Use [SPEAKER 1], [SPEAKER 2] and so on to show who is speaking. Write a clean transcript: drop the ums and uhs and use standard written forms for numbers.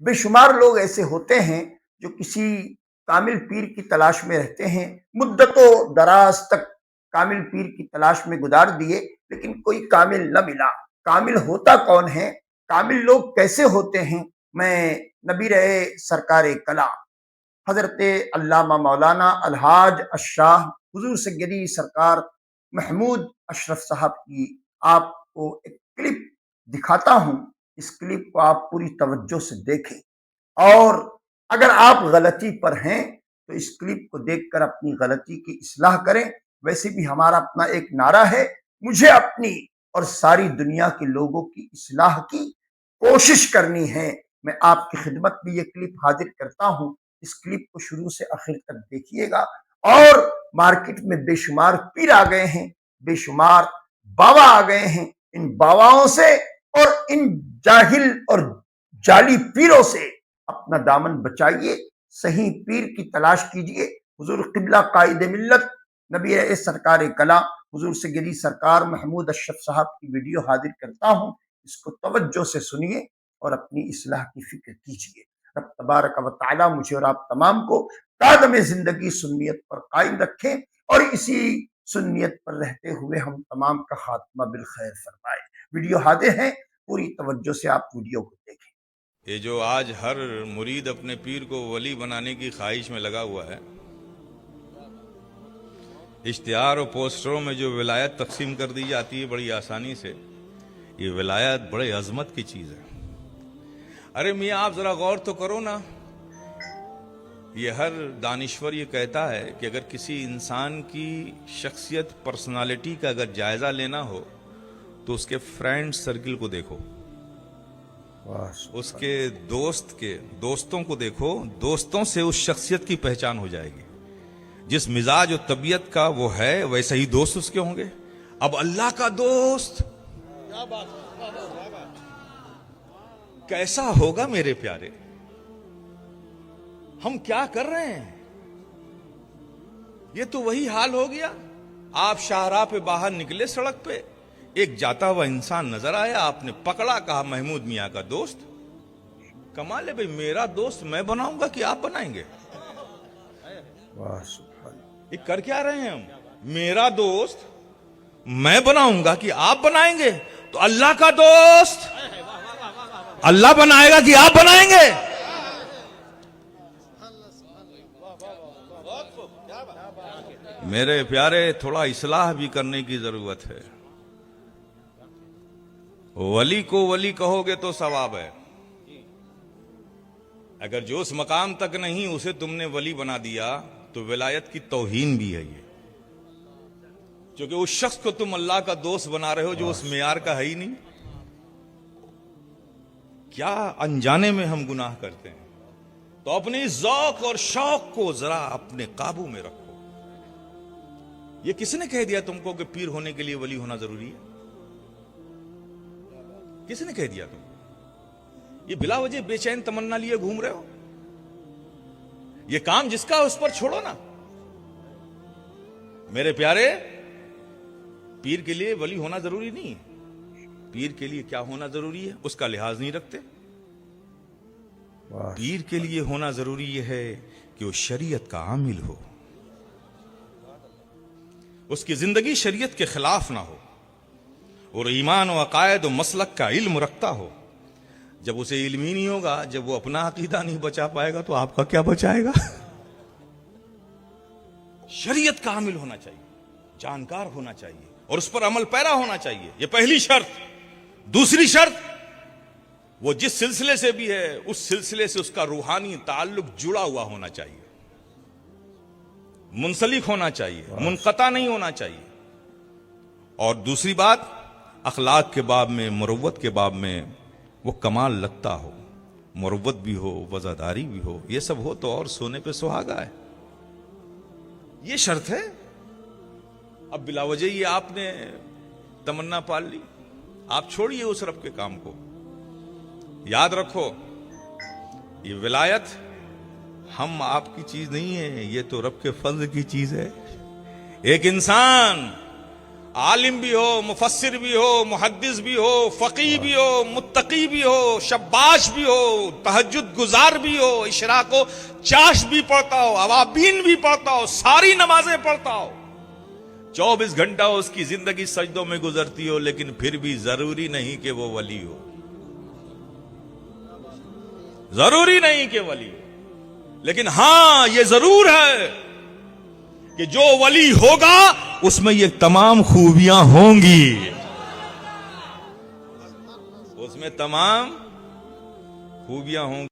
[SPEAKER 1] بے شمار لوگ ایسے ہوتے ہیں جو کسی کامل پیر کی تلاش میں رہتے ہیں، مدتوں دراز تک کامل پیر کی تلاش میں گزار دیے، لیکن کوئی کامل نہ ملا۔ کامل ہوتا کون ہے؟ کامل لوگ کیسے ہوتے ہیں؟ میں نبی رہے سرکار کلا حضرت علامہ مولانا الحاج الشاہ حضور سیدی سرکار محمود اشرف صاحب کی آپ کو ایک کلپ دکھاتا ہوں۔ اس کلپ کو آپ پوری توجہ سے دیکھیں، اور اگر آپ غلطی پر ہیں تو اس کلپ کو دیکھ کر اپنی غلطی کی اصلاح کریں۔ ویسے بھی ہمارا اپنا ایک نعرہ ہے، مجھے اپنی اور ساری دنیا کے لوگوں کی اصلاح کی کوشش کرنی ہے۔ میں آپ کی خدمت میں یہ کلپ حاضر کرتا ہوں، اس کلپ کو شروع سے آخر تک دیکھیے گا۔ اور مارکیٹ میں بے شمار پیر آ گئے ہیں، بے شمار باوا آ گئے ہیں، ان باواؤں سے اور ان جاہل اور جعلی پیروں سے اپنا دامن بچائیے، صحیح پیر کی تلاش کیجیے۔ حضور قبلہ قائد ملت نبی سرکار کلا حضور سیدی سرکار محمود اشرف صاحب کی ویڈیو حاضر کرتا ہوں، اس کو توجہ سے سنیے اور اپنی اصلاح کی فکر کیجیے۔ رب تبارک و تعالی مجھے اور آپ تمام کو قادم زندگی سنیت پر قائم رکھیں، اور اسی سنیت پر رہتے ہوئے ہم تمام کا خاتمہ بالخیر فرمائے۔ ویڈیو حاضر ہے، پوری توجہ سے آپ ویڈیو کو دیکھیں۔
[SPEAKER 2] یہ جو آج ہر مرید اپنے پیر کو ولی بنانے کی خواہش میں لگا ہوا ہے، اشتہار اور پوسٹروں میں جو ولایت تقسیم کر دی جاتی ہے بڑی آسانی سے، یہ ولایت بڑے عظمت کی چیز ہے۔ ارے میاں آپ ذرا غور تو کرو نا، یہ ہر دانشور یہ کہتا ہے کہ اگر کسی انسان کی شخصیت پرسنالٹی کا اگر جائزہ لینا ہو تو اس کے فرینڈ سرکل کو دیکھو، اس کے دوستوں کو دیکھو، دوستوں سے اس شخصیت کی پہچان ہو جائے گی۔ جس مزاج و طبیعت کا وہ ہے ویسے ہی دوست اس کے ہوں گے۔ اب اللہ کا دوست کیسا ہوگا میرے پیارے؟ ہم کیا کر رہے ہیں؟ یہ تو وہی حال ہو گیا، آپ شاہراہ پہ باہر نکلے، سڑک پہ ایک جاتا ہوا انسان نظر آیا، آپ نے پکڑا، کہا محمود میاں کا دوست۔ کمال ہے بھئی، میرا دوست میں بناؤں گا کہ آپ بنائیں گے؟ یہ کر کیا رہے ہیں ہم؟ میرا دوست میں بناؤں گا کہ آپ بنائیں گے؟ تو اللہ کا دوست اللہ بنائے گا کہ آپ بنائیں گے؟ میرے پیارے، تھوڑا اصلاح بھی کرنے کی ضرورت ہے۔ ولی کو ولی کہو گے تو ثواب ہے، اگر جو اس مقام تک نہیں اسے تم نے ولی بنا دیا تو ولایت کی توہین بھی ہے یہ، کیونکہ اس شخص کو تم اللہ کا دوست بنا رہے ہو جو اس معیار کا ہے ہی نہیں۔ کیا انجانے میں ہم گناہ کرتے ہیں؟ تو اپنے ذوق اور شوق کو ذرا اپنے قابو میں رکھو۔ یہ کس نے کہہ دیا تم کو کہ پیر ہونے کے لیے ولی ہونا ضروری ہے؟ کس نے کہہ دیا تم کو؟ یہ بلا وجہ بے چین تمنا لیے گھوم رہے ہو۔ یہ کام جس کا اس پر چھوڑو نا۔ میرے پیارے، پیر کے لیے ولی ہونا ضروری نہیں ہے۔ پیر کے لیے کیا ہونا ضروری ہے اس کا لحاظ نہیں رکھتے۔ پیر کے لیے ہونا ضروری یہ ہے کہ وہ شریعت کا عامل ہو، اس کی زندگی شریعت کے خلاف نہ ہو، اور ایمان و عقائد و مسلک کا علم رکھتا ہو۔ جب اسے علم ہی نہیں ہوگا، جب وہ اپنا عقیدہ نہیں بچا پائے گا تو آپ کا کیا بچائے گا؟ شریعت کا عامل ہونا چاہیے، جانکار ہونا چاہیے، اور اس پر عمل پیرا ہونا چاہیے۔ یہ پہلی شرط۔ دوسری شرط، وہ جس سلسلے سے بھی ہے اس سلسلے سے اس کا روحانی تعلق جڑا ہوا ہونا چاہیے، منسلک ہونا چاہیے، منقطع نہیں ہونا چاہیے۔ اور دوسری بات، اخلاق کے باب میں، مروت کے باب میں وہ کمال لگتا ہو، مروت بھی ہو، وزاداری بھی ہو۔ یہ سب ہو تو اور سونے پہ سہاگا ہے۔ یہ شرط ہے۔ اب بلا وجہ یہ آپ نے تمنا پال لی، آپ چھوڑیے اس رب کے کام کو۔ یاد رکھو، یہ ولایت ہم آپ کی چیز نہیں ہے، یہ تو رب کے فضل کی چیز ہے۔ ایک انسان عالم بھی ہو، مفسر بھی ہو، محدث بھی ہو، فقیہ بھی ہو، متقی بھی ہو، شباش بھی ہو، تہجد گزار بھی ہو، اشراق و چاش بھی پڑھتا ہو، اوابین بھی پڑھتا ہو، ساری نمازیں پڑھتا ہو، 24 گھنٹہ اس کی زندگی سجدوں میں گزرتی ہو، لیکن پھر بھی ضروری نہیں کہ وہ ولی ہو، ضروری نہیں کہ ولی ہو، لیکن ہاں یہ ضرور ہے کہ جو ولی ہوگا اس میں یہ تمام خوبیاں ہوں گی، اس میں تمام خوبیاں ہوں گی۔